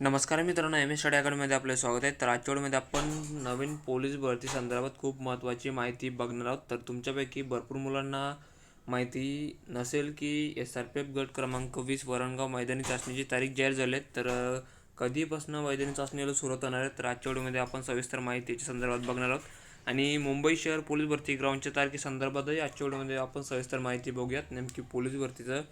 नमस्कार मित्रांनो, M S study अकॅडमीमध्ये आपले स्वागत आहे. तर आजच्या व्हिडिओमध्ये आपण नवीन पोलीस भरती संदर्भात खूप महत्त्वाची माहिती बघणार आहोत. तर तुमच्यापैकी भरपूर मुलांना माहिती नसेल की SRPF गट क्रमांक 20 वरणगाव मैदानी चाचणीची तारीख जाहीर झाली आहे. तर कधीपासून मैदानी चाचणीला सुरुवात होणार आहे, तर आजच्या व्हिडिओमध्ये आपण सविस्तर माहितीच्या संदर्भात बघणार आहोत. आणि मुंबई शहर पोलीस भरती ग्राउंडच्या तारखेसंदर्भातही आजच्या व्हिडिओमध्ये आपण सविस्तर माहिती बघूयात. नेमकी पोलीस भरतीचं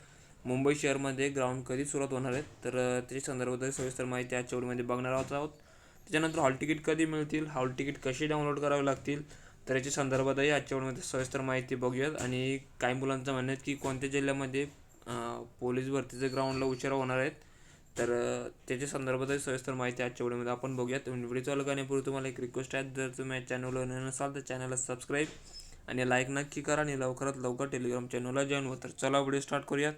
मुंबई शहरमध्ये ग्राउंड कधी सुरुवात होणार आहे, तर त्याच्या संदर्भात सविस्तर माहिती आजच्या व्हिडिओमध्ये बघणार आहोत. त्याच्यानंतर हॉल तिकीट कधी मिळतील, हॉल तिकीट कशी डाउनलोड करावे लागतील, तर याच्या संदर्भातही आजच्या व्हिडिओमध्ये सविस्तर माहिती बघूयात. आणि काही मुलांचं म्हणणं आहे की कोणत्या जिल्ह्यामध्ये पोलीस भरतीचे ग्राउंडला उशिरा होणार आहेत, तर त्याच्या संदर्भातही सविस्तर माहिती आजच्या व्हिडिओमध्ये आपण बघूयात. व्हिडिओ चालू करण्यापूर्वी तुम्हाला एक रिक्वेस्ट आहे, जर तुम्ही या चॅनलवर नसाल तर चॅनलला सबस्क्राईब आणि लाईक नक्की करा आणि लवकरात लवकर टेलिग्राम चॅनलला जॉईन व्हा. तर चला व्हिडिओ स्टार्ट करूयात.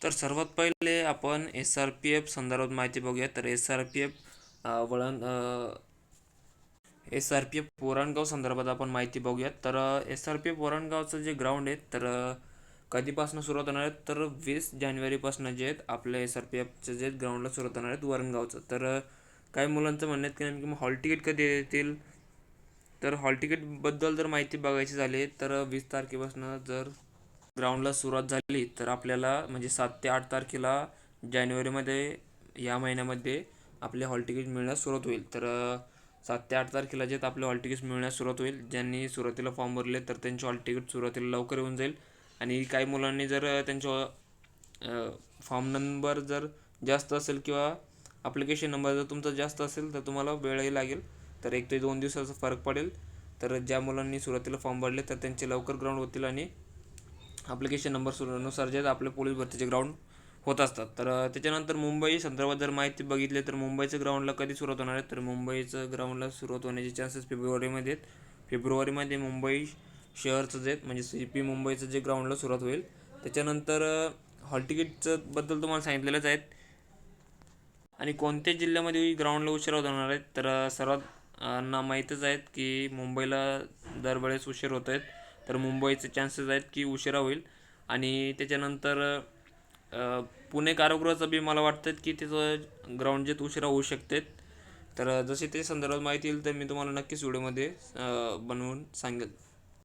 तर सर्वात पहिले आपण SRPF संदर्भात माहिती बघूया. तर SRPF वरणगाव संदर्भात आपण माहिती बघूयात. तर SRPF वरणगावचं जे ग्राउंड आहे, तर कधीपासून सुरुवात होणार आहे, तर 20 जानेवारीपासून जे आहेत आपल्या SRPFचं जे ग्राउंडला सुरुवात होणार आहेत वरणगावचं. तर काही मुलांचं म्हणणं आहे की नेमकी मग हॉल तिकीट कधी येतील, तर हॉल तिकीटबद्दल जर माहिती बघायची झाली तर 20 तारखेपासून जर ग्राउंडला सुरुवात झाली तर आपल्याला म्हणजे 7 ते 8 तारखेला जानेवारीमध्ये या महिन्यामध्ये आपले हॉल तिकीट मिळण्यास सुरुवात होईल. तर 7 ते 8 तारखेला जे आपले हॉल तिकीट मिळण्यास सुरुवात होईल. ज्यांनी सुरुवातीला फॉर्म भरले तर त्यांचे हॉल तिकीट सुरुवातीला लवकर येऊन जाईल. आणि काही मुलांनी जर त्यांच्या फॉर्म नंबर जर जास्त असेल किंवा ॲप्लिकेशन नंबर जर तुमचा जास्त असेल तर तुम्हाला वेळही लागेल, तर 1 ते 2 दिवसाचा फरक पडेल. तर ज्या मुलांनी सुरुवातीला फॉर्म भरले तर त्यांचे लवकर ग्राउंड होतील आणि ॲप्लिकेशन नंबरनुसार जे आपले पोलीस भरतीचे ग्राउंड होत असतात. तर त्याच्यानंतर मुंबई संदर्भात जर माहिती बघितली तर मुंबईचं ग्राउंडला कधी सुरुवात होणार आहे, तर मुंबईचं ग्राउंडला सुरुवात होण्याचे चान्सेस फेब्रुवारीमध्ये आहेत. फेब्रुवारीमध्ये मुंबई शहरचं जे म्हणजे CP मुंबईचं जे ग्राउंडला सुरुवात होईल. त्याच्यानंतर हॉल तिकीटचं बद्दल तुम्हाला सांगितलेलंच आहेत. आणि कोणत्या जिल्ह्यामध्ये ग्राउंडला उशिरा होणार आहेत, तर सर्वात ना माहीतच आहेत की मुंबईला दरवेळेस उशीर होत आहेत. तर मुंबईचे चान्सेस आहेत की उशिरा होईल. आणि त्याच्यानंतर पुणे कारागृहाचं बी मला वाटतं की त्याचं ग्राउंड जे उशिरा होऊ शकते. तर जसे ते संदर्भात माहिती येईल तर मी तुम्हाला नक्कीच व्हिडिओमध्ये बनवून सांगेल.